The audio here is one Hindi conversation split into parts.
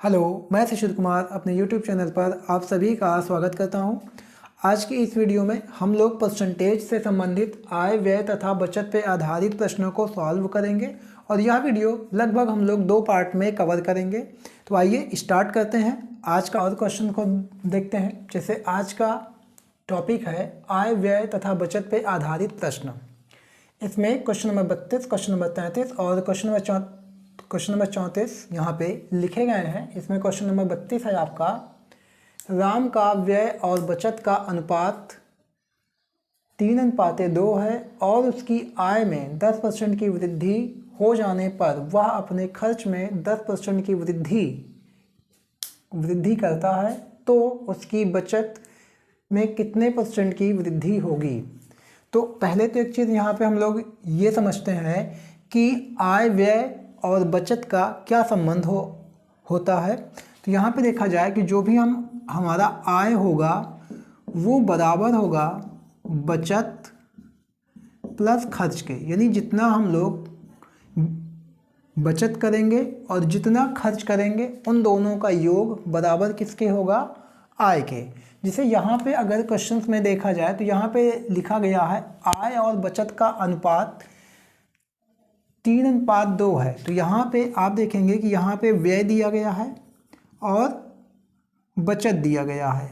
हेलो, मैं शिशिर कुमार अपने YouTube चैनल पर आप सभी का स्वागत करता हूं। आज की इस वीडियो में हम लोग परसेंटेज से संबंधित आय व्यय तथा बचत पे आधारित प्रश्नों को सॉल्व करेंगे और यह वीडियो लगभग हम लोग 2 पार्ट में कवर करेंगे। तो आइए स्टार्ट करते हैं आज का और क्वेश्चन को देखते हैं। जैसे आज का टॉपिक है आय व्यय तथा बचत पे आधारित प्रश्न। इसमें क्वेश्चन नंबर 32, क्वेश्चन नंबर 33 और क्वेश्चन नंबर 34 यहाँ पे लिखे गए हैं। इसमें क्वेश्चन नंबर 32 है आपका, राम का व्यय और बचत का अनुपात 3:2 है और उसकी आय में 10% की वृद्धि हो जाने पर वह अपने खर्च में 10% की वृद्धि करता है, तो उसकी बचत में कितने % की वृद्धि होगी। तो पहले तो एक चीज़ यहाँ पे हम लोग ये समझते हैं कि आय व्यय और बचत का क्या संबंध होता है। तो यहाँ पे देखा जाए कि जो भी हमारा आय होगा वो बराबर होगा बचत प्लस खर्च के, यानी जितना हम लोग बचत करेंगे और जितना खर्च करेंगे उन दोनों का योग बराबर किसके होगा, आय के। जिसे यहाँ पे अगर क्वेश्चंस में देखा जाए तो यहाँ पे लिखा गया है आय और बचत का अनुपात 3:2 है। तो यहाँ पे आप देखेंगे कि यहाँ पे व्यय दिया गया है और बचत दिया गया है।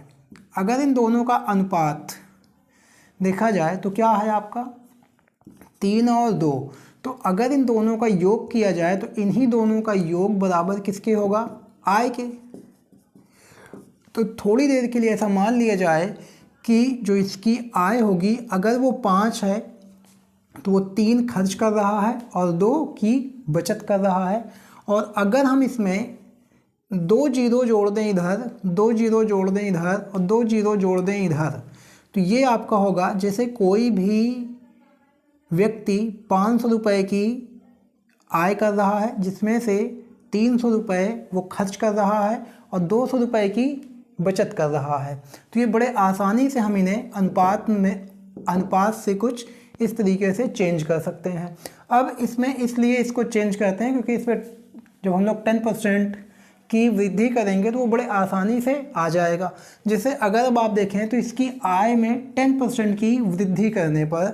अगर इन दोनों का अनुपात देखा जाए तो क्या है आपका 3 और 2। तो अगर इन दोनों का योग किया जाए तो इन्हीं दोनों का योग बराबर किसके होगा, आय के। तो थोड़ी देर के लिए ऐसा मान लिया जाए कि जो इसकी आय होगी अगर वो 5 है तो वो 3 खर्च कर रहा है और 2 की बचत कर रहा है। और अगर हम इसमें 2 जीरो जोड़ दें इधर, 2 जीरो जोड़ दें इधर और 2 जीरो जोड़ दें इधर, तो ये आपका होगा जैसे कोई भी व्यक्ति 500 रुपये की आय कर रहा है जिसमें से 300 रुपये वो खर्च कर रहा है और 200 रुपये की बचत कर रहा है। तो ये बड़े आसानी से हम इन्हें अनुपात से कुछ इस तरीके से चेंज कर सकते हैं। अब इसमें इसलिए इसको चेंज करते हैं क्योंकि इसमें जब हम लोग 10% की वृद्धि करेंगे तो वो बड़े आसानी से आ जाएगा। जैसे अगर अब आप देखें तो इसकी आय में 10% की वृद्धि करने पर,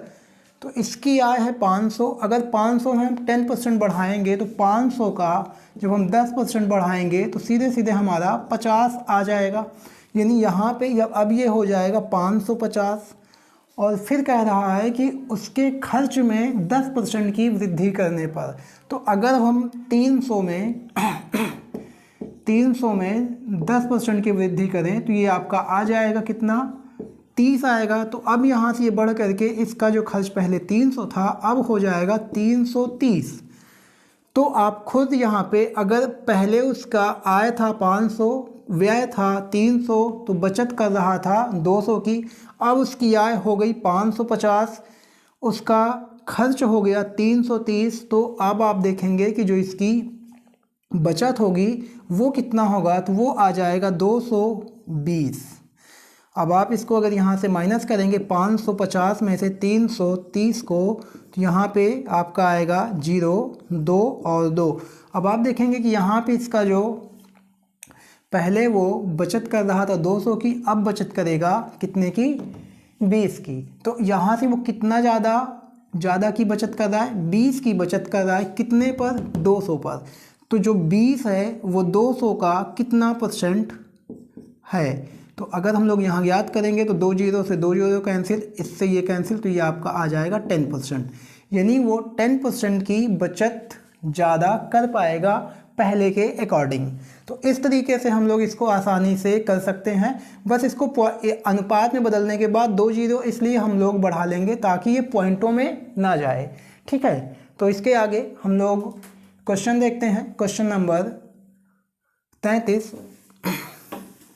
तो इसकी आय है 500, अगर 500 में हम 10% बढ़ाएंगे तो 500 का जब हम 10% बढ़ाएंगे तो सीधे सीधे हमारा 50 आ जाएगा। यानी यहाँ पे अब ये हो जाएगा 550। और फिर कह रहा है कि उसके खर्च में 10% की वृद्धि करने पर, तो अगर हम 300 में 10% की वृद्धि करें तो ये आपका आ जाएगा कितना, 30 आएगा। तो अब यहाँ से ये बढ़ करके इसका जो खर्च पहले 300 था अब हो जाएगा 330। तो आप खुद यहाँ पे अगर पहले उसका आय था 500, व्यय था 300, तो बचत कर रहा था 200 की, अब उसकी आय हो गई 550, उसका खर्च हो गया 330। तो अब आप देखेंगे कि जो इसकी बचत होगी वो कितना होगा, तो वो आ जाएगा 220। अब आप इसको अगर यहाँ से माइनस करेंगे 550 में से 330 को, तो यहाँ पे आपका आएगा 0, 2 और 2। अब आप देखेंगे कि यहाँ पे इसका जो पहले वो बचत कर रहा था 200 की, अब बचत करेगा कितने की, 20 की। तो यहाँ से वो कितना ज़्यादा की बचत कर रहा है, 20 की बचत कर रहा है, कितने पर, 200 पर। तो जो 20 है वो 200 का कितना % है। तो अगर हम लोग यहाँ याद करेंगे तो 2 जीरो से 2 जीरो कैंसिल, इससे ये कैंसिल, तो ये आपका आ जाएगा 10%। यानी वो 10% की बचत ज़्यादा कर पाएगा पहले के अकॉर्डिंग। तो इस तरीके से हम लोग इसको आसानी से कर सकते हैं। बस इसको अनुपात में बदलने के बाद 2 जीरो इसलिए हम लोग बढ़ा लेंगे ताकि ये पॉइंटों में ना जाए, ठीक है। तो इसके आगे हम लोग क्वेश्चन देखते हैं, क्वेश्चन नंबर 33।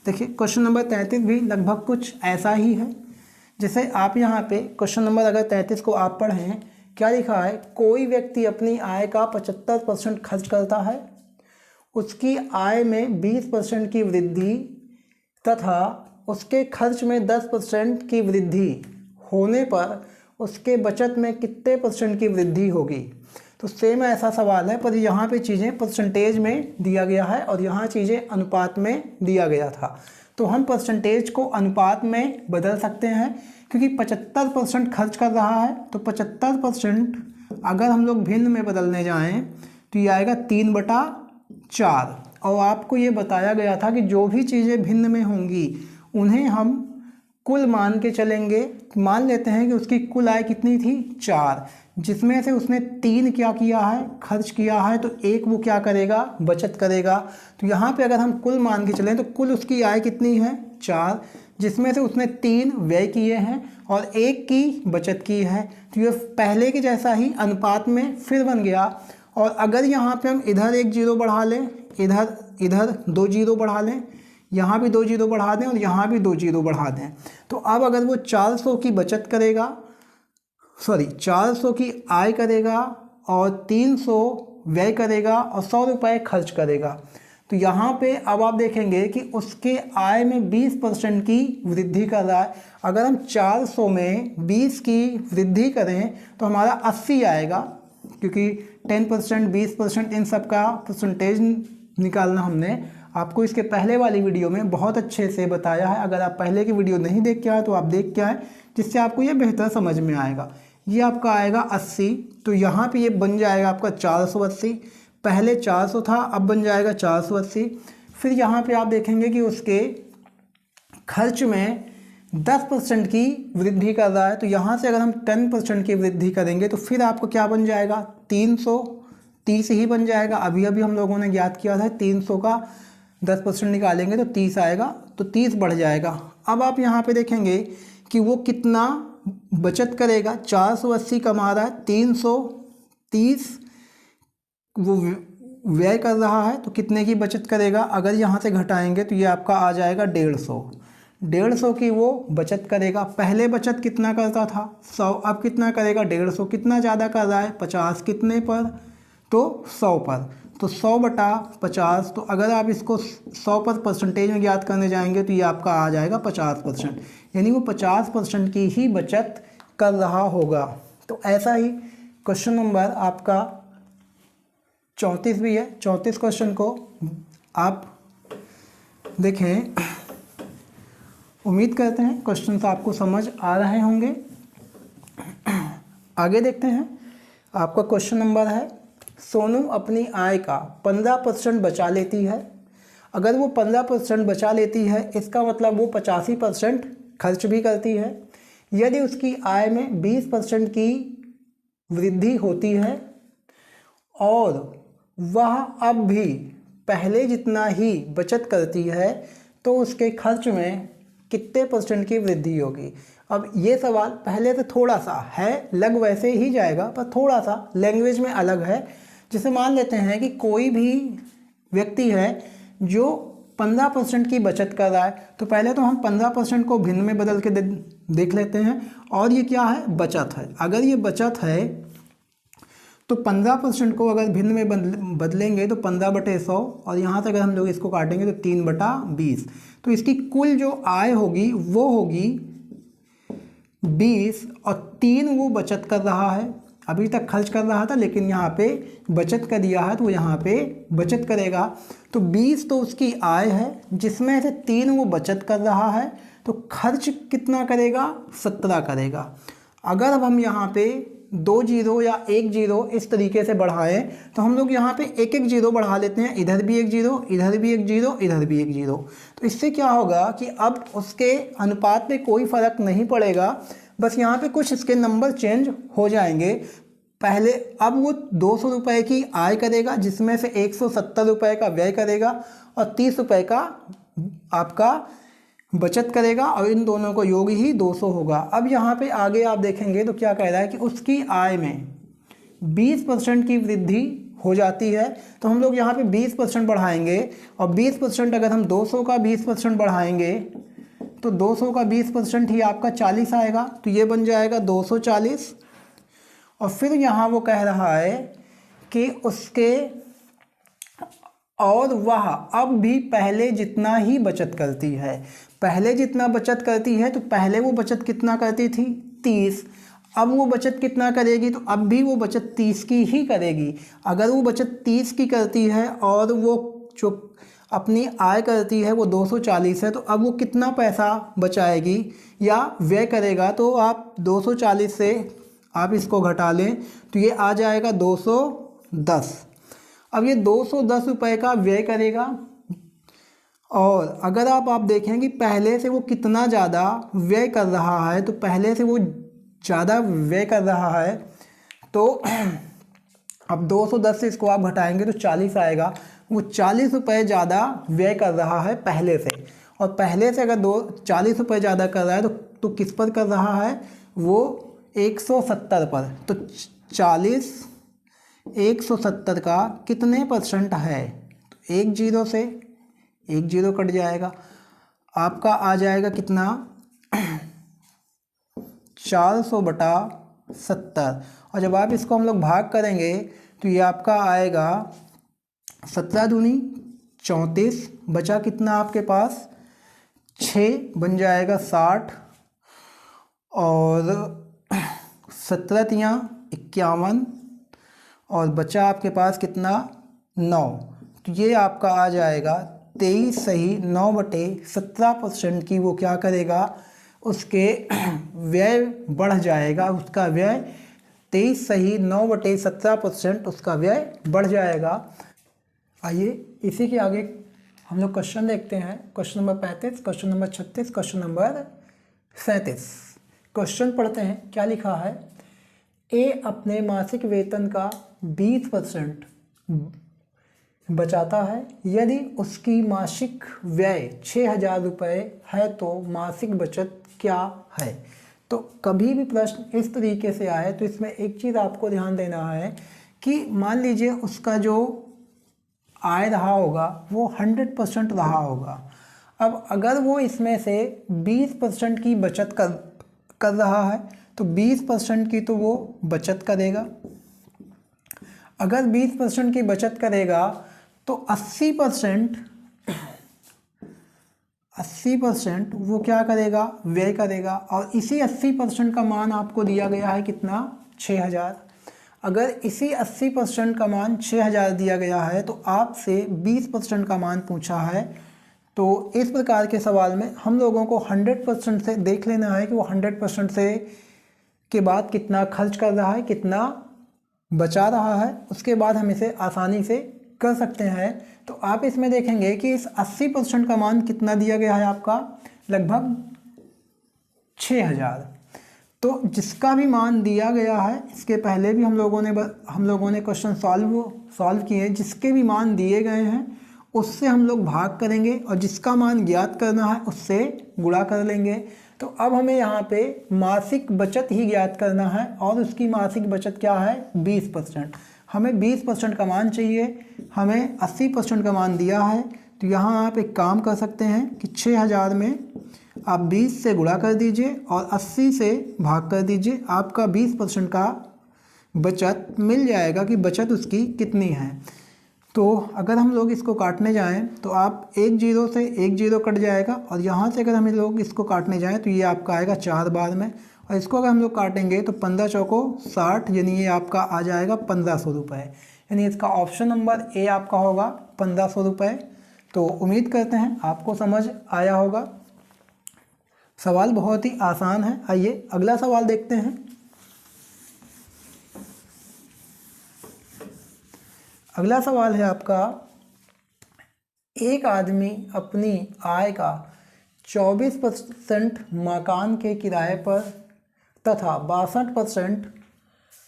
देखिए क्वेश्चन नंबर 33 भी लगभग कुछ ऐसा ही है। जैसे आप यहाँ पे क्वेश्चन नंबर अगर 33 को आप पढ़ें, क्या लिखा है, कोई व्यक्ति अपनी आय का 75% खर्च करता है, उसकी आय में 20% की वृद्धि तथा उसके खर्च में 10% की वृद्धि होने पर उसके बचत में कितने % की वृद्धि होगी। तो सेम ऐसा सवाल है, पर यहाँ पे चीज़ें परसेंटेज में दिया गया है और यहाँ चीज़ें अनुपात में दिया गया था। तो हम परसेंटेज को अनुपात में बदल सकते हैं, क्योंकि 75% खर्च कर रहा है, तो 75% अगर हम लोग भिन्न में बदलने जाएं तो ये आएगा 3/4। और आपको ये बताया गया था कि जो भी चीज़ें भिन्न में होंगी उन्हें हम कुल मान के चलेंगे। मान लेते हैं कि उसकी कुल आय कितनी थी, 4, जिसमें से उसने 3 क्या किया है, खर्च किया है, तो 1 वो क्या करेगा, बचत करेगा। तो यहाँ पे अगर हम कुल मान के चलें तो कुल उसकी आय कितनी है, 4, जिसमें से उसने 3 व्यय किए हैं और 1 की बचत की है। तो ये पहले के जैसा ही अनुपात में फिर बन गया। और अगर यहाँ पे हम इधर 1 जीरो बढ़ा लें, इधर 2 जीरो बढ़ा लें, यहाँ भी 2 जीरो बढ़ा दें और यहाँ भी 2 जीरो बढ़ा दें, तो अब अगर वो 400 की बचत करेगा, 400 की आय करेगा और 300 व्यय करेगा और 100 रुपये खर्च करेगा, तो यहाँ पे अब आप देखेंगे कि उसके आय में 20% की वृद्धि कर रहा है। अगर हम 400 में 20 की वृद्धि करें तो हमारा 80 आएगा, क्योंकि 10%, 20% इन सब का परसेंटेज निकालना हमने आपको इसके पहले वाली वीडियो में बहुत अच्छे से बताया है। अगर आप पहले की वीडियो नहीं देख के आए तो आप देख के आए, जिससे आपको ये बेहतर समझ में आएगा। ये आपका आएगा 80, तो यहाँ पे ये बन जाएगा आपका 480। पहले 400 था, अब बन जाएगा 480। फिर यहाँ पे आप देखेंगे कि उसके खर्च में 10% की वृद्धि कर रहा है, तो यहाँ से अगर हम 10% की वृद्धि करेंगे तो फिर आपको क्या बन जाएगा, 330 ही बन जाएगा। अभी हम लोगों ने ज्ञात किया था 300 का 10% निकालेंगे तो 30 आएगा, तो 30 बढ़ जाएगा। अब आप यहाँ पे देखेंगे कि वो कितना बचत करेगा, 480 कमा रहा है, 330 वो व्यय कर रहा है, तो कितने की बचत करेगा, अगर यहाँ से घटाएंगे तो ये आपका आ जाएगा 150 की वो बचत करेगा। पहले बचत कितना करता था, 100, अब कितना करेगा, 150। कितना ज़्यादा कर रहा है, 50 कितने पर, तो 100 पर, तो 100/50। तो अगर आप इसको 100 पर परसेंटेज में ज्ञात करने जाएंगे तो ये आपका आ जाएगा 50%, यानी वो 50% की ही बचत कर रहा होगा। तो ऐसा ही क्वेश्चन नंबर आपका 34 भी है। 34 क्वेश्चन को आप देखें, उम्मीद करते हैं क्वेश्चन आपको समझ आ रहे होंगे। आगे देखते हैं, आपका क्वेश्चन नंबर है, सोनू अपनी आय का 15% बचा लेती है। अगर वो 15% बचा लेती है, इसका मतलब वो 85% खर्च भी करती है। यदि उसकी आय में 20% की वृद्धि होती है और वह अब भी पहले जितना ही बचत करती है, तो उसके खर्च में कितने % की वृद्धि होगी। अब ये सवाल पहले से थोड़ा सा है, लग वैसे ही जाएगा पर थोड़ा सा लैंग्वेज में अलग है। जैसे मान लेते हैं कि कोई भी व्यक्ति है जो 15% की बचत कर रहा है, तो पहले तो हम 15% को भिन्न में बदल के देख लेते हैं। और ये क्या है, बचत है। अगर ये बचत है तो 15% को अगर भिन्न में बदलेंगे तो 15/100, और यहाँ से अगर हम लोग इसको काटेंगे तो 3/20। तो इसकी कुल जो आय होगी वो होगी 20, और 3 वो बचत कर रहा है। अभी तक खर्च कर रहा था, लेकिन यहाँ पे बचत कर दिया है, तो यहाँ पे बचत करेगा। तो 20 तो उसकी आय है, जिसमें से 3 वो बचत कर रहा है, तो खर्च कितना करेगा, 17 करेगा। अगर अब हम यहाँ पे 2 जीरो या 1 जीरो इस तरीके से बढ़ाएं, तो हम लोग यहाँ पे 1-1 जीरो बढ़ा लेते हैं। इधर भी 1 जीरो, इधर भी 1 जीरो, इधर भी 1 जीरो। तो इससे क्या होगा कि अब उसके अनुपात में कोई फ़र्क नहीं पड़ेगा, बस यहाँ पे कुछ इसके नंबर चेंज हो जाएंगे। पहले अब वो 200 रुपये की आय करेगा, जिसमें से 170 रुपये का व्यय करेगा और 30 रुपये का आपका बचत करेगा, और इन दोनों को योग ही 200 होगा। अब यहाँ पे आगे आप देखेंगे तो क्या कह रहा है कि उसकी आय में 20% की वृद्धि हो जाती है। तो हम लोग यहाँ पे 20% बढ़ाएंगे, और 20% अगर हम 200 का 20% बढ़ाएंगे तो 200 का 20% ही आपका 40 आएगा, तो ये बन जाएगा 240। और फिर यहाँ वो कह रहा है कि उसके और वह अब भी पहले जितना ही बचत करती है। पहले जितना बचत करती है, तो पहले वो बचत कितना करती थी, 30। अब वो बचत कितना करेगी, तो अब भी वो बचत 30 की ही करेगी। अगर वो बचत 30 की करती है और वो जो अपनी आय करती है वो 240 है, तो अब वो कितना पैसा बचाएगी या व्यय करेगा, तो आप 240 से आप इसको घटा लें तो ये आ जाएगा 210। अब ये 210 रुपये का व्यय करेगा। और अगर आप देखें कि पहले से वो कितना ज़्यादा व्यय कर रहा है, तो पहले से वो ज़्यादा व्यय कर रहा है, तो अब 210 से इसको आप घटाएंगे तो 40 आएगा। वो 40 रुपये ज़्यादा व्यय कर रहा है पहले से, और पहले से अगर 40 रुपये ज़्यादा कर रहा है तो किस पर कर रहा है, वो 170 पर। तो 40 170 का कितने परसेंट है, तो एक जीरो से एक जीरो कट जाएगा, आपका आ जाएगा कितना 400/70। और जब आप इसको हम लोग भाग करेंगे तो ये आपका आएगा 17 दूनी 34, बचा कितना आपके पास 6, बन जाएगा 60, और 17 तियाँ 51, और बचा आपके पास कितना 9। तो ये आपका आ जाएगा 23 सही 9/17% की वो क्या करेगा, उसके व्यय बढ़ जाएगा, उसका व्यय 23 सही 9/17% उसका व्यय बढ़ जाएगा। आइए इसी के आगे हम लोग क्वेश्चन देखते हैं। Question number 35, question number 36, question number 37। Question पढ़ते हैं, क्या लिखा है। ए अपने मासिक वेतन का 20% बचाता है। यदि उसकी मासिक व्यय 6000 रुपये है तो मासिक बचत क्या है। तो कभी भी प्रश्न इस तरीके से आए तो इसमें एक चीज़ आपको ध्यान देना है कि मान लीजिए उसका जो आय रहा होगा वो 100% रहा होगा। अब अगर वो इसमें से 20% की बचत कर रहा है तो 20% की तो वो बचत करेगा। अगर 20% की बचत करेगा तो 80% वो क्या करेगा, व्यय करेगा। और इसी 80% का मान आपको दिया गया है कितना 6000। अगर इसी 80% का मान 6000 दिया गया है तो आपसे 20% का मान पूछा है। तो इस प्रकार के सवाल में हम लोगों को 100% से देख लेना है कि वो 100% से के बाद कितना खर्च कर रहा है, कितना बचा रहा है, उसके बाद हम इसे आसानी से कर सकते हैं। तो आप इसमें देखेंगे कि इस 80% का मान कितना दिया गया है आपका, लगभग 6000। तो जिसका भी मान दिया गया है, इसके पहले भी हम लोगों ने क्वेश्चन सॉल्व किए, जिसके भी मान दिए गए हैं उससे हम लोग भाग करेंगे और जिसका मान ज्ञात करना है उससे गुणा कर लेंगे। तो अब हमें यहाँ पे मासिक बचत ही ज्ञात करना है और उसकी मासिक बचत क्या है 20%। हमें 20% का मान चाहिए, हमें 80% का मान दिया है। तो यहाँ आप एक काम कर सकते हैं कि 6000 में आप 20 से गुणा कर दीजिए और 80 से भाग कर दीजिए, आपका 20% का बचत मिल जाएगा कि बचत उसकी कितनी है। तो अगर हम लोग इसको काटने जाएं तो आप एक जीरो से एक जीरो कट जाएगा, और यहाँ से अगर हम लोग इसको काटने जाएं तो ये आपका आएगा 4 बार में, और इसको अगर हम लोग काटेंगे तो 15 चौको 60, यानी ये आपका आ जाएगा 1500 रुपये। यानी इसका ऑप्शन नंबर ए आपका होगा 1500 रुपये। तो उम्मीद करते हैं आपको समझ आया होगा। सवाल बहुत ही आसान है। आइए अगला सवाल देखते हैं। अगला सवाल है आपका, एक आदमी अपनी आय का 24% मकान के किराए पर तथा 62%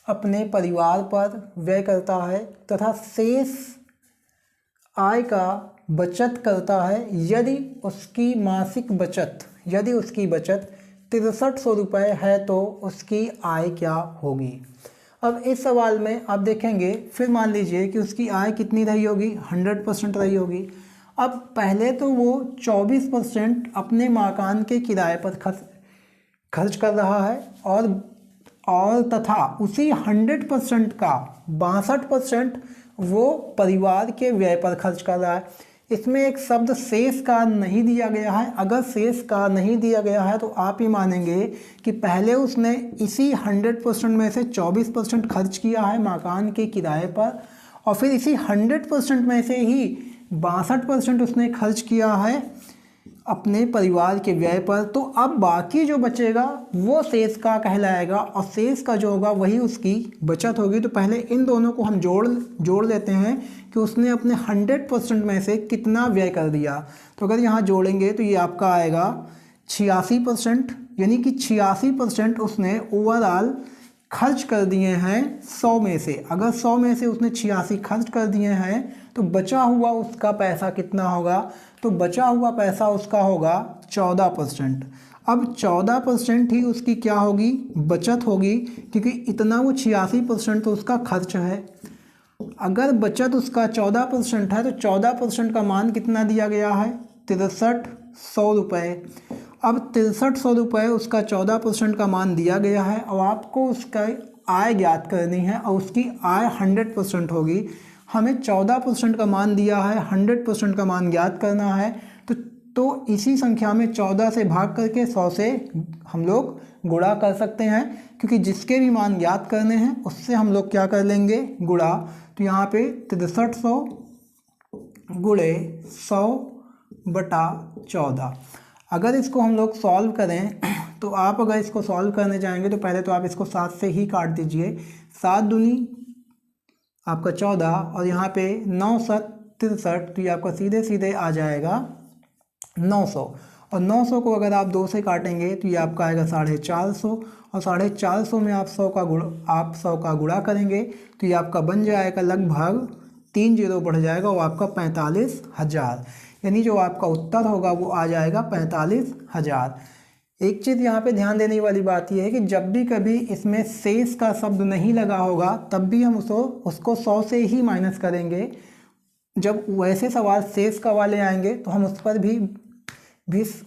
अपने परिवार पर व्यय करता है तथा शेष आय का बचत करता है। यदि उसकी बचत 6300 रुपये है तो उसकी आय क्या होगी। अब इस सवाल में आप देखेंगे, फिर मान लीजिए कि उसकी आय कितनी रही होगी, 100% रही होगी। अब पहले तो वो 24% अपने मकान के किराए पर खर्च कर रहा है और तथा उसी 100% का 62% वो परिवार के व्यय पर खर्च कर रहा है। इसमें एक शब्द शेष का नहीं दिया गया है। अगर शेष का नहीं दिया गया है तो आप ये मानेंगे कि पहले उसने इसी 100% में से 24% खर्च किया है मकान के किराए पर, और फिर इसी 100% में से ही 62% उसने खर्च किया है अपने परिवार के व्यय पर। तो अब बाकी जो बचेगा वो शेष का कहलाएगा, और शेष का जो होगा वही उसकी बचत होगी। तो पहले इन दोनों को हम जोड़ लेते हैं कि उसने अपने 100% में से कितना व्यय कर दिया। तो अगर यहाँ जोड़ेंगे तो ये आपका आएगा 86%, यानी कि 86% उसने ओवरऑल खर्च कर दिए हैं 100 में से। अगर 100 में से उसने 86 खर्च कर दिए हैं तो बचा हुआ उसका पैसा कितना होगा? तो बचा हुआ पैसा उसका होगा 14%। अब 14% ही उसकी क्या होगी? बचत होगी, क्योंकि इतना वो 86% तो उसका खर्च है। अगर बचत उसका 14% है तो 14% का मान कितना दिया गया है? 6300 रुपये। अब 6300 रुपये उसका 14% का मान दिया गया है, और आपको उसका आय ज्ञात करनी है, और उसकी आय 100% होगी। हमें 14% का मान दिया है, 100% का मान ज्ञात करना है। तो इसी संख्या में 14 से भाग करके 100 से हम लोग गुणा कर सकते हैं, क्योंकि जिसके भी मान ज्ञात करने हैं उससे हम लोग क्या कर लेंगे? गुणा। तो यहाँ पे 6300 गुणे 100/14। अगर इसको हम लोग सॉल्व करें तो आप अगर इसको सॉल्व करने जाएंगे तो पहले तो आप इसको 7 से ही काट दीजिए। 7 दूनी आपका 14, और यहाँ पे 9 7 63, तो ये आपका सीधे सीधे आ जाएगा 900। और 900 को अगर आप 2 से काटेंगे तो ये आपका आएगा 450, और 450 में आप 100 का गुणा करेंगे तो ये आपका बन जाएगा लगभग 3 जीरो बढ़ जाएगा, वो आपका 45,000। यानी जो आपका उत्तर होगा वो आ जाएगा 45,000। एक चीज़ यहाँ पे ध्यान देने वाली बात यह है कि जब भी कभी इसमें शेष का शब्द नहीं लगा होगा तब भी हम उसको 100 से ही माइनस करेंगे। जब वैसे सवाल शेष का वाले आएंगे तो हम उस पर भी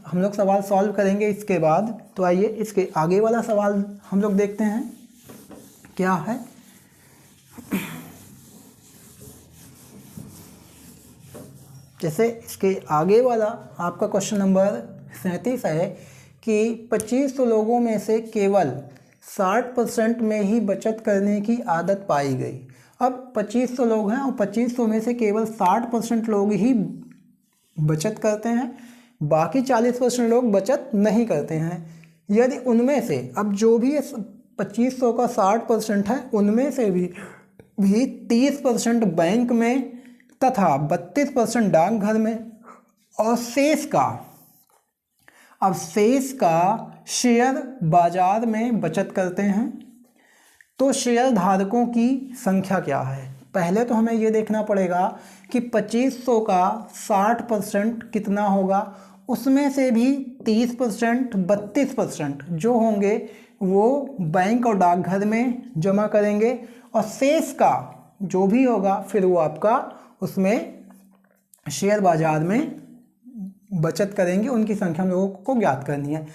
हम लोग सवाल सॉल्व करेंगे इसके बाद। तो आइए इसके आगे वाला सवाल हम लोग देखते हैं क्या है। जैसे इसके आगे वाला आपका क्वेश्चन नंबर 37 है कि 2500 लोगों में से केवल 60% में ही बचत करने की आदत पाई गई। अब 2500 लोग हैं और 2500 में से केवल 60% लोग ही बचत करते हैं, बाकी 40% लोग बचत नहीं करते हैं। यदि उनमें से, अब जो भी 2500 का 60% है उनमें से भी 30% बैंक में तथा 32% डाकघर में, और शेष का शेयर बाजार में बचत करते हैं, तो शेयर धारकों की संख्या क्या है? पहले तो हमें ये देखना पड़ेगा कि 2500 का 60% कितना होगा। उसमें से भी 30% 32% जो होंगे वो बैंक और डाकघर में जमा करेंगे, और शेष का जो भी होगा फिर वो आपका उसमें शेयर बाजार में बचत करेंगे। उनकी संख्या हम लोगों को ज्ञात करनी है।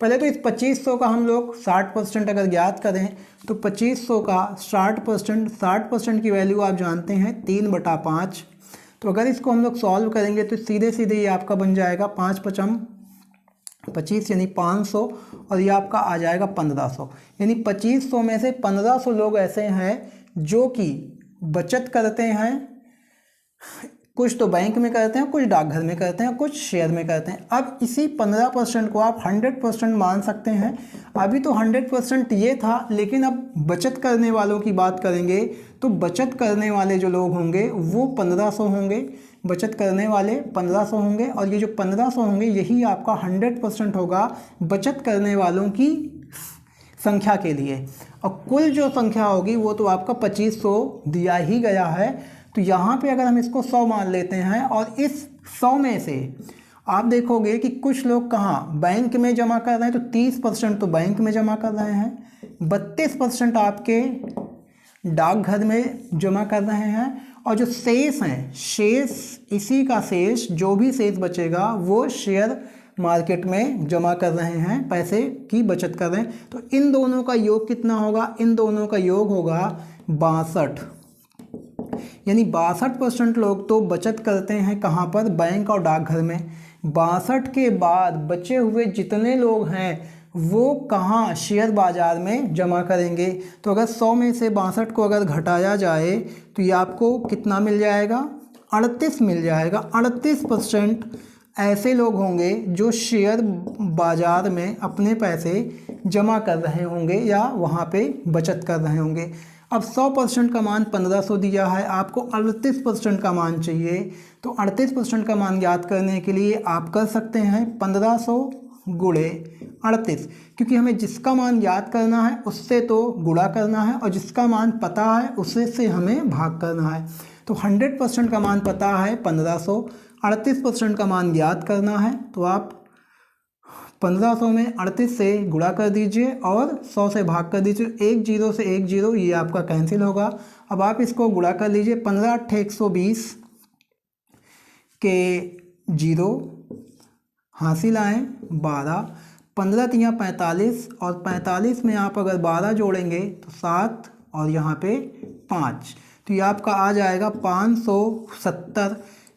पहले तो इस 2500 का हम लोग 60% अगर ज्ञात करें तो 2500 का 60% की वैल्यू आप जानते हैं 3/5। तो अगर इसको हम लोग सॉल्व करेंगे तो सीधे सीधे ये आपका बन जाएगा 5×5 = 25 यानी 500, और ये आपका आ जाएगा 1500। यानी 2500 में से 1500 लोग ऐसे हैं जो कि बचत करते हैं। कुछ तो बैंक में करते हैं, कुछ डाकघर में करते हैं, कुछ शेयर में करते हैं। अब इसी 15% को आप 100% मान सकते हैं। अभी तो 100% ये था, लेकिन अब बचत करने वालों की बात करेंगे तो बचत करने वाले जो लोग होंगे वो 1500 होंगे। बचत करने वाले 1500 होंगे, और ये जो 1500 होंगे यही आपका 100% होगा बचत करने वालों की संख्या के लिए। और कुल जो संख्या होगी वो तो आपका 2500 दिया ही गया है। तो यहाँ पे अगर हम इसको 100 मान लेते हैं, और इस 100 में से आप देखोगे कि कुछ लोग कहाँ बैंक में जमा कर रहे हैं, तो 30% तो बैंक में जमा कर रहे हैं, 32% आपके डाकघर में जमा कर रहे हैं, और जो शेष हैं, इसी का शेष जो भी शेष बचेगा वो शेयर मार्केट में जमा कर रहे हैं, पैसे की बचत कर रहे हैं। तो इन दोनों का योग कितना होगा? इन दोनों का योग होगा 62। यानी 62% लोग तो बचत करते हैं कहाँ पर, बैंक और डाकघर में। 62 के बाद बचे हुए जितने लोग हैं वो कहाँ, शेयर बाज़ार में जमा करेंगे। तो अगर 100 में से 62 को अगर घटाया जाए तो ये आपको कितना मिल जाएगा, 38 मिल जाएगा। 38% ऐसे लोग होंगे जो शेयर बाज़ार में अपने पैसे जमा कर रहे होंगे या वहाँ पे बचत कर रहे होंगे। अब 100% का मान 1500 दिया है, आपको 38% का मान चाहिए। तो 38% का मान ज्ञात करने के लिए आप कर सकते हैं 1500 गुणे 38, क्योंकि हमें जिसका मान ज्ञात करना है उससे तो गुणा करना है और जिसका मान पता है उससे से हमें भाग करना है। तो 100% का मान पता है 1500, 38% का मान ज्ञात करना है। तो आप 1500 में 38 से गुणा कर दीजिए और 100 से भाग कर दीजिए। 1 0 से 1 0 ये आपका कैंसिल होगा। अब आप इसको गुणा कर लीजिए। 15 8 120 के 0 हासिल आए 12, 15 3 45 और 45 में आप अगर 12 जोड़ेंगे तो 7 और यहाँ पे 5, तो ये आपका आ जाएगा 570।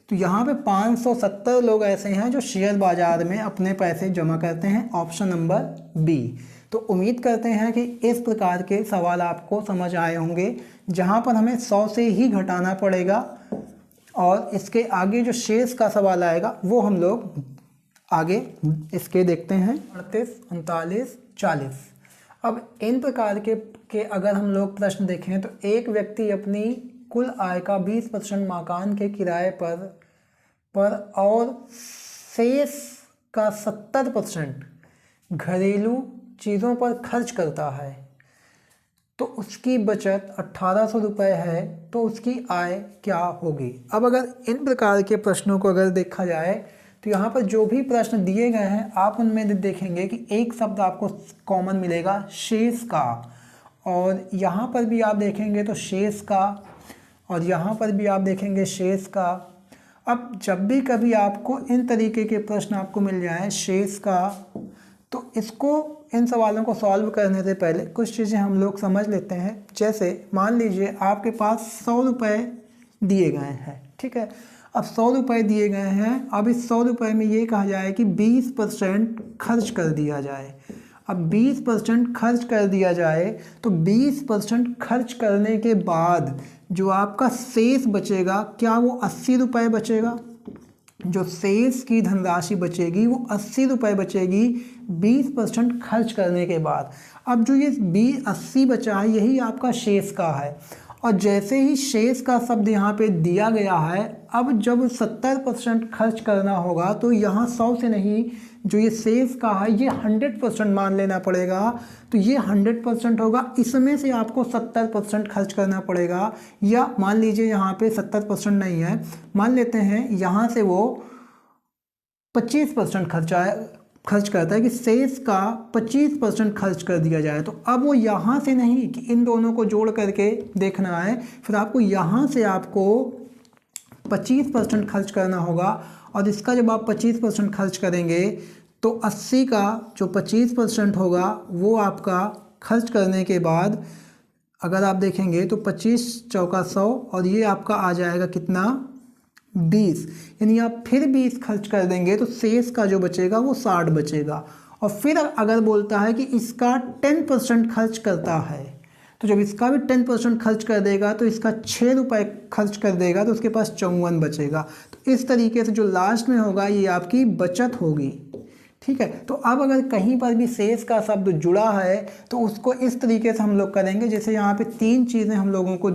तो यहाँ पे 570 लोग ऐसे हैं जो शेयर बाज़ार में अपने पैसे जमा करते हैं, ऑप्शन नंबर बी। तो उम्मीद करते हैं कि इस प्रकार के सवाल आपको समझ आए होंगे, जहाँ पर हमें 100 से ही घटाना पड़ेगा और इसके आगे जो शेष का सवाल आएगा वो हम लोग आगे इसके देखते हैं। 38 39 40। अब इन प्रकार के अगर हम लोग प्रश्न देखें तो एक व्यक्ति अपनी कुल आय का 20% मकान के किराए पर और शेष का 70% घरेलू चीज़ों पर खर्च करता है, तो उसकी बचत 1800 रुपये है, तो उसकी आय क्या होगी। अब अगर इन प्रकार के प्रश्नों को अगर देखा जाए तो यहाँ पर जो भी प्रश्न दिए गए हैं आप उनमें देखेंगे कि एक शब्द आपको कॉमन मिलेगा, शेष का। और यहाँ पर भी आप देखेंगे तो शेष का, और यहाँ पर भी आप देखेंगे शेष का। अब जब भी कभी आपको इन तरीके के प्रश्न आपको मिल जाए शेष का, तो इसको इन सवालों को सॉल्व करने से पहले कुछ चीज़ें हम लोग समझ लेते हैं। जैसे मान लीजिए आपके पास 100 रुपये दिए गए हैं, ठीक है। अब 100 रुपये दिए गए हैं, अब इस 100 रुपये में ये कहा जाए कि 20% खर्च कर दिया जाए। अब 20% खर्च कर दिया जाए तो 20% खर्च करने के बाद जो आपका शेष बचेगा, क्या वो 80 रुपये बचेगा? जो शेष की धनराशि बचेगी वो 80 रुपये बचेगी 20% खर्च करने के बाद। अब जो ये 80 बचा है यही आपका शेष का है, और जैसे ही शेष का शब्द यहाँ पे दिया गया है, अब जब 70% खर्च करना होगा तो यहाँ 100 से नहीं, जो ये शेष का है ये 100% मान लेना पड़ेगा। तो ये 100% होगा, इसमें से आपको 70% खर्च करना पड़ेगा। या मान लीजिए यहाँ पे 70% नहीं है, मान लेते हैं यहाँ से वो 25% खर्च करता है कि शेष का 25% खर्च कर दिया जाए। तो अब वो यहाँ से नहीं कि इन दोनों को जोड़ करके देखना है, फिर आपको यहाँ से आपको 25% खर्च करना होगा, और इसका जब आप 25% खर्च करेंगे तो 80 का जो 25% होगा वो आपका खर्च करने के बाद अगर आप देखेंगे तो 25 चौका 100, और ये आपका आ जाएगा कितना 20, यानी आप फिर 20 खर्च कर देंगे तो शेष का जो बचेगा वो 60 बचेगा। और फिर अगर बोलता है कि इसका 10% खर्च करता है, तो जब इसका भी 10% खर्च कर देगा तो इसका 6 रुपये खर्च कर देगा तो उसके पास 54 बचेगा। तो इस तरीके से जो लास्ट में होगा ये आपकी बचत होगी, ठीक है। तो अब अगर कहीं पर भी शेष का शब्द जुड़ा है तो उसको इस तरीके से हम लोग करेंगे, जैसे यहाँ पे 3 चीज़ें हम लोगों को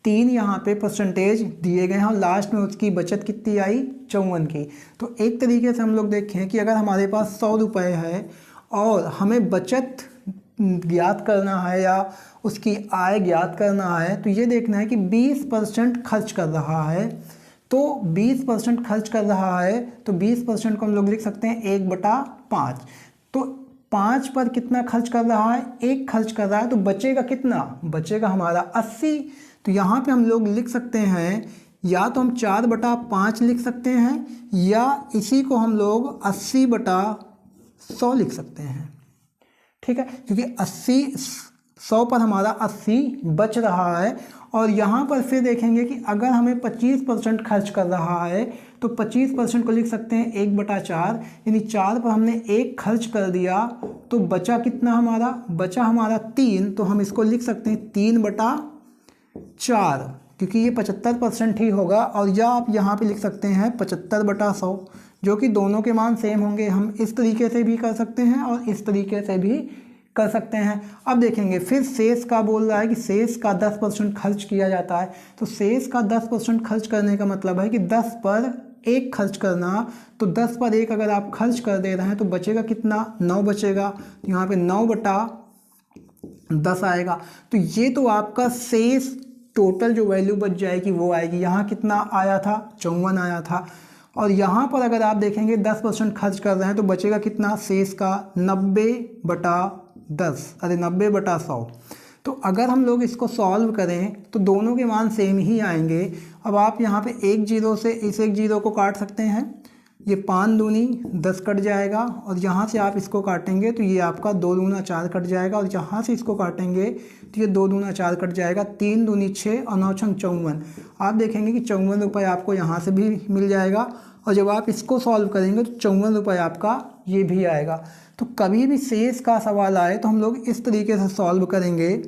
3 यहाँ पे परसेंटेज दिए गए हैं और लास्ट में उसकी बचत कितनी आई 54 की। तो एक तरीके से हम लोग देखें कि अगर हमारे पास 100 रुपये है और हमें बचत ज्ञात करना है या उसकी आय ज्ञात करना है, तो ये देखना है कि 20% खर्च कर रहा है। तो 20% खर्च कर रहा है तो 20% को हम लोग लिख सकते हैं 1/5। तो 5 पर कितना खर्च कर रहा है, 1 खर्च कर रहा है, तो बचेगा कितना, बचेगा हमारा 80। तो यहाँ पे हम लोग लिख सकते हैं, या तो हम 4/5 लिख सकते हैं या इसी को हम लोग 80/100 लिख सकते हैं, ठीक है। क्योंकि 80 100 पर हमारा 80 बच रहा है। और यहाँ पर फिर देखेंगे कि अगर हमें 25% खर्च कर रहा है तो 25% को लिख सकते हैं 1/4, यानी 4 पर हमने 1 खर्च कर दिया तो बचा कितना हमारा, बचा हमारा 3, तो हम इसको लिख सकते हैं 3/4, क्योंकि ये 75% ही होगा। और या आप यहाँ पे लिख सकते हैं 75/100, जो कि दोनों के मान सेम होंगे। हम इस तरीके से भी कर सकते हैं और इस तरीके से भी कर सकते हैं। अब देखेंगे फिर शेष का बोल रहा है कि शेष का 10% खर्च किया जाता है। तो शेष का 10% खर्च करने का मतलब है कि 10 पर 1 खर्च करना। तो 10 पर 1 अगर आप खर्च कर दे रहे हैं तो बचेगा कितना, 9 बचेगा। यहाँ पे 9/10 आएगा। तो ये तो आपका शेष टोटल जो वैल्यू बच जाएगी वो आएगी। यहाँ कितना आया था, 54 आया था। और यहाँ पर अगर आप देखेंगे 10% खर्च कर रहे हैं तो बचेगा कितना शेष का, 90/10, अरे 90/100। तो अगर हम लोग इसको सॉल्व करें तो दोनों के मान सेम ही आएंगे। अब आप यहाँ पे 1 0 से इस 1 0 को काट सकते हैं, ये 5 दूनी 10 कट जाएगा। और यहाँ से आप इसको काटेंगे तो ये आपका 2 दूना 4 कट जाएगा। और यहाँ से इसको काटेंगे तो ये 2 दूना 4 कट जाएगा, 3 दूनी 6 और 9 छंग 54। आप देखेंगे कि 54 रुपये आपको यहाँ से भी मिल जाएगा। और जब आप इसको सॉल्व करेंगे तो 54 रुपये आपका ये भी आएगा। तो कभी भी शेष का सवाल आए तो हम लोग इस तरीके से सॉल्व करेंगे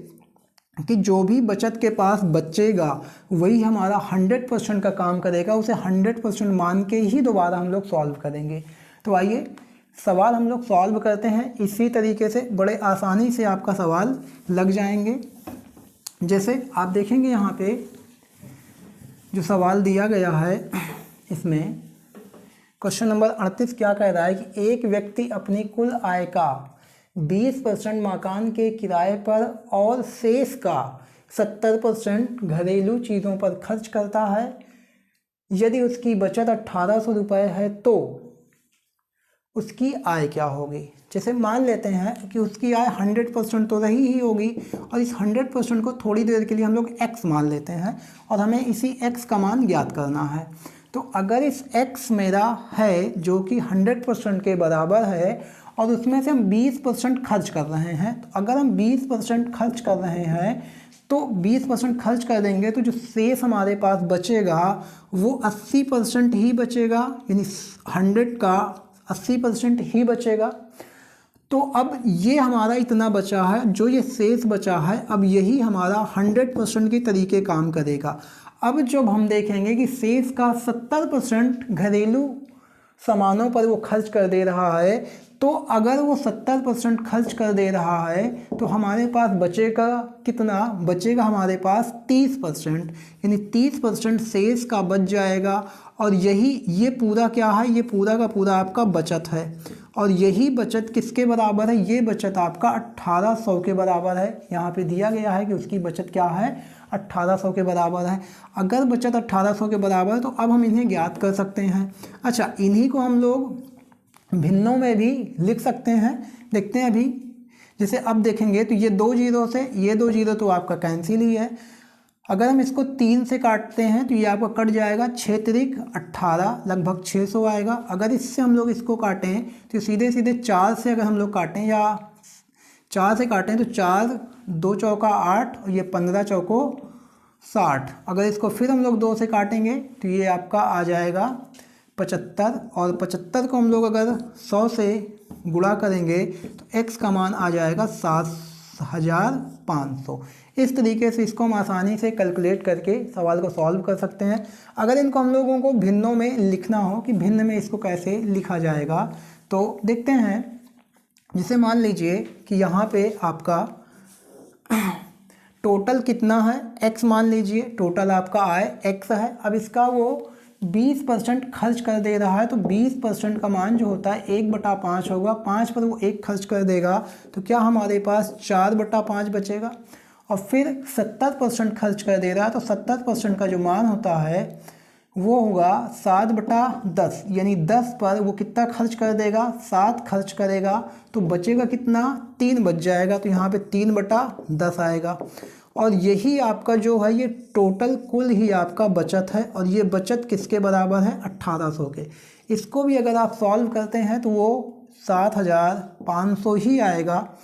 कि जो भी बचत के पास बचेगा वही हमारा 100% का काम करेगा, उसे 100% मान के ही दोबारा हम लोग सॉल्व करेंगे। तो आइए सवाल हम लोग सॉल्व करते हैं। इसी तरीके से बड़े आसानी से आपका सवाल लग जाएंगे। जैसे आप देखेंगे यहाँ पे जो सवाल दिया गया है, इसमें क्वेश्चन नंबर 38 क्या कह रहा है कि एक व्यक्ति अपनी कुल आय का 20% मकान के किराए पर और शेष का 70% घरेलू चीज़ों पर खर्च करता है। यदि उसकी बचत 1800 रुपये है तो उसकी आय क्या होगी। जैसे मान लेते हैं कि उसकी आय 100% तो रही ही होगी, और इस 100% को थोड़ी देर के लिए हम लोग x मान लेते हैं और हमें इसी x का मान ज्ञात करना है। तो अगर इस x मेरा है जो कि 100% के बराबर है और उसमें से हम 20% खर्च कर रहे हैं, तो अगर हम 20% खर्च कर रहे हैं तो 20% खर्च कर देंगे तो जो शेष हमारे पास बचेगा वो 80% ही बचेगा, यानी 100 का 80% ही बचेगा। तो अब ये हमारा इतना बचा है, जो ये शेष बचा है, अब यही हमारा 100% के तरीके काम करेगा। अब जब हम देखेंगे कि शेष का 70% घरेलू सामानों पर वो खर्च कर दे रहा है, तो अगर वो 70% खर्च कर दे रहा है तो हमारे पास बचेगा कितना, बचेगा हमारे पास 30%, यानी 30% शेष का बच जाएगा। और यही ये पूरा क्या है, ये पूरा का पूरा आपका बचत है। और यही बचत किसके बराबर है, ये बचत आपका 1800 के बराबर है। यहाँ पे दिया गया है कि उसकी बचत क्या है, 1800 के बराबर है। अगर बचत 1800 के बराबर है तो अब हम इन्हें ज्ञात कर सकते हैं। अच्छा, इन्हीं को हम लोग भिन्नों में भी लिख सकते हैं। देखते हैं अभी, जैसे अब देखेंगे तो ये 2 0 से ये 2 0 तो आपका कैंसिल ही है। अगर हम इसको 3 से काटते हैं तो ये आपका कट जाएगा, 6 त्रिक 18, लगभग 600 आएगा। अगर इससे हम लोग इसको काटें तो सीधे सीधे 4 से अगर हम लोग काटें या 4 से काटें तो 4 2 चौका 8 और ये 15 चौको 60। अगर इसको फिर हम लोग 2 से काटेंगे तो ये आपका आ जाएगा 75, और 75 को हम लोग अगर 100 से गुणा करेंगे तो x का मान आ जाएगा 7500। इस तरीके से इसको हम आसानी से कैलकुलेट करके सवाल को सॉल्व कर सकते हैं। अगर इनको हम लोगों को भिन्नों में लिखना हो कि भिन्न में इसको कैसे लिखा जाएगा, तो देखते हैं। जैसे मान लीजिए कि यहाँ पे आपका टोटल कितना है, x मान लीजिए, टोटल आपका आय x है। अब इसका वो 20% खर्च कर दे रहा है, तो 20% का मान जो होता है 1/5 होगा। 5 पर वो 1 खर्च कर देगा तो क्या हमारे पास 4/5 बचेगा। और फिर 70% खर्च कर दे रहा है तो 70% का जो मान होता है वो होगा 7/10, यानी 10 पर वो कितना खर्च कर देगा, 7 खर्च करेगा तो बचेगा कितना, 3 बच जाएगा। तो यहाँ पे 3/10 आएगा। और यही आपका जो है ये टोटल कुल ही आपका बचत है, और ये बचत किसके बराबर है, 1800 के। इसको भी अगर आप सॉल्व करते हैं तो वो 7500 ही आएगा।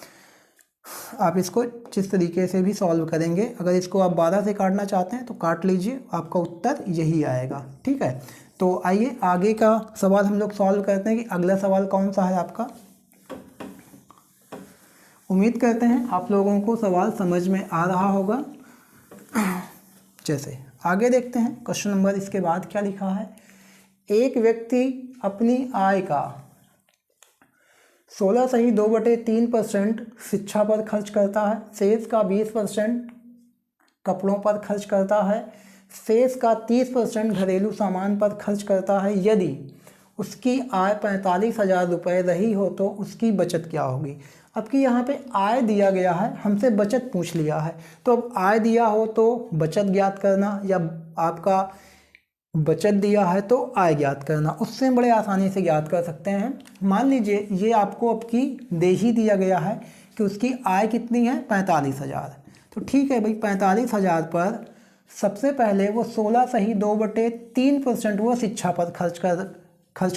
आप इसको जिस तरीके से भी सॉल्व करेंगे, अगर इसको आप 12 से काटना चाहते हैं तो काट लीजिए, आपका उत्तर यही आएगा। ठीक है, तो आइए आगे का सवाल हम लोग सॉल्व करते हैं कि अगला सवाल कौन सा है आपका। उम्मीद करते हैं आप लोगों को सवाल समझ में आ रहा होगा। जैसे आगे देखते हैं क्वेश्चन नंबर, इसके बाद क्या लिखा है। एक व्यक्ति अपनी आय का 16.2/3% शिक्षा पर खर्च करता है, शेष का 20% कपड़ों पर खर्च करता है, शेष का 30% घरेलू सामान पर खर्च करता है। यदि उसकी आय 45,000 रुपये रही हो तो उसकी बचत क्या होगी। अब कि यहाँ पे आय दिया गया है, हमसे बचत पूछ लिया है, तो अब आय दिया हो तो बचत ज्ञात करना, या आपका बचत दिया है तो आय ज्ञात करना, उससे बड़े आसानी से ज्ञात कर सकते हैं। मान लीजिए ये आपको अब की दे ही दिया गया है कि उसकी आय कितनी है, 45,000। तो ठीक है भाई, 45,000 पर सबसे पहले वो 16.2/3% वो शिक्षा पर खर्च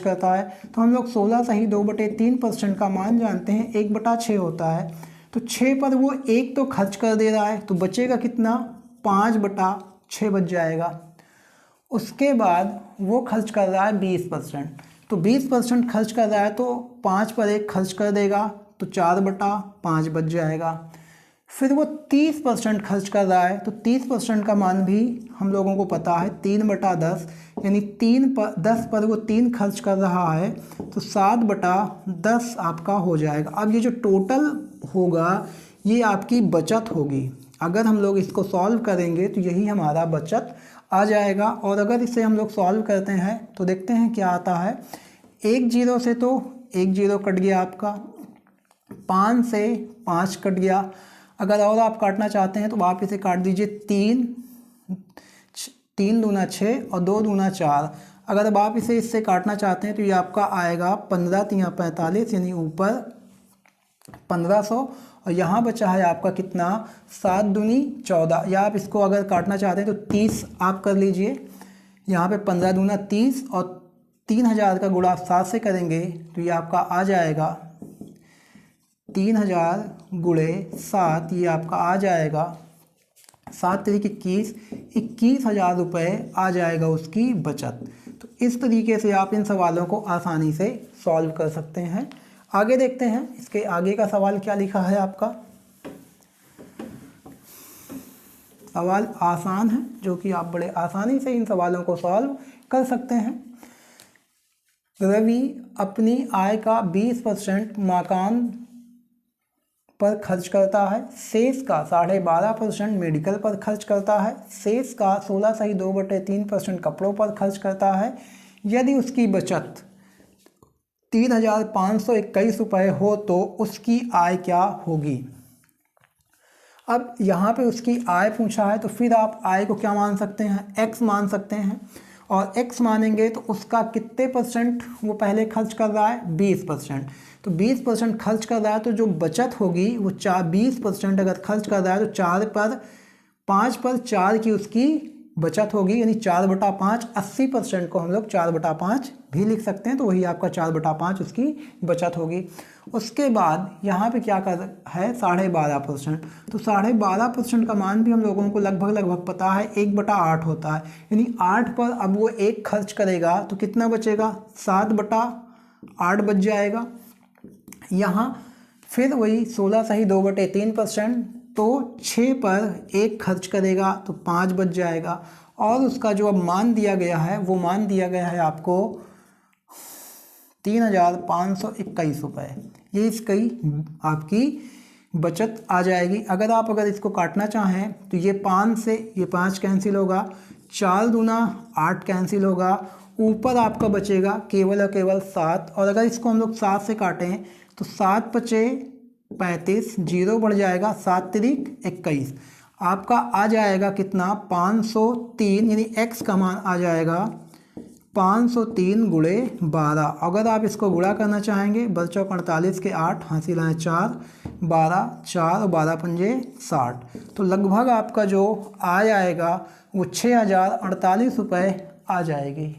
करता है। तो हम लोग 16.2/3% का मान जानते हैं, 1/6 होता है। तो 6 पर वो 1 तो खर्च कर दे रहा है, तो बचेगा कितना, 5/6 बच जाएगा। उसके बाद वो खर्च कर रहा है 20%, तो 20% खर्च कर रहा है तो 5 पर 1 खर्च कर देगा, तो 4/5 बच जाएगा। फिर वो 30% खर्च कर रहा है, तो 30% का मान भी हम लोगों को पता है 3/10, यानी 10 पर वो 3 खर्च कर रहा है, तो 7/10 आपका हो जाएगा। अब ये जो टोटल होगा ये आपकी बचत होगी। अगर हम लोग इसको सॉल्व करेंगे तो यही हमारा बचत आ जाएगा। और अगर इसे हम लोग सॉल्व करते हैं तो देखते हैं क्या आता है। 1 0 से तो 1 0 कट गया आपका, 5 से 5 कट गया। अगर और आप काटना चाहते हैं तो आप इसे काट दीजिए, 3 दूना 6 और 2 दूना 4। अगर अब आप इसे इससे काटना चाहते हैं तो ये आपका आएगा 15 3 45, यानी ऊपर 1500, और यहाँ बचा है आपका कितना, 7 दूनी 14। या आप इसको अगर काटना चाहते हैं तो 30 आप कर लीजिए, यहाँ पे 15 दूना 30, और 3000 का गुणा 7 से करेंगे तो ये आपका आ जाएगा 3000 गुणे 7, ये आपका आ जाएगा 7 तरीके 21,000 रुपये आ जाएगा उसकी बचत। तो इस तरीके से आप इन सवालों को आसानी से सॉल्व कर सकते हैं। आगे देखते हैं, इसके आगे का सवाल क्या लिखा है आपका। सवाल आसान है, जो कि आप बड़े आसानी से इन सवालों को सॉल्व कर सकते हैं। रवि अपनी आय का 20% मकान पर खर्च करता है, शेष का 12.5% मेडिकल पर खर्च करता है, शेष का 16.2/3% कपड़ों पर खर्च करता है। यदि उसकी बचत 3,521 रुपये हो तो उसकी आय क्या होगी। अब यहाँ पे उसकी आय पूछा है, तो फिर आप आय को क्या मान सकते हैं, x मान सकते हैं। और x मानेंगे तो उसका कितने % वो पहले खर्च कर रहा है, 20%। तो 20% खर्च कर रहा है, तो जो बचत होगी वो 20% अगर खर्च कर रहा है तो 5 पर 4 की उसकी बचत होगी, यानी 4/5। 80% को हम लोग 4/5 भी लिख सकते हैं, तो वही आपका 4/5 उसकी बचत होगी। उसके बाद यहाँ पे क्या कर है, 12.5%। तो 12.5% का मान भी हम लोगों को लगभग पता है, 1/8 होता है, यानी 8 पर अब वो 1 खर्च करेगा तो कितना बचेगा, 7/8 बच जाएगा। यहाँ फिर वही 16.2/3%, तो 6 पर 1 खर्च करेगा तो 5 बच जाएगा। और उसका जो अब मान दिया गया है, वो मान दिया गया है आपको 3,521 रुपये। ये इसकी आपकी बचत आ जाएगी। अगर इसको काटना चाहें तो ये 5 से ये 5 कैंसिल होगा, 4 दूना 8 कैंसिल होगा, ऊपर आपका बचेगा केवल और केवल 7। और अगर इसको हम लोग 7 से काटें तो 7 पचे 35, 0 बढ़ जाएगा, 7 तिरिक 21। आपका आ जाएगा कितना, 503, यानी x का मान आ जाएगा 503 गुणे 12। अगर आप इसको गुणा करना चाहेंगे, 12×48 के 8, हासिल आए 4, 12 4 और 12 पंजे 60। तो लगभग आपका जो आय आएगा वो 6,048 रुपये आ जाएगी।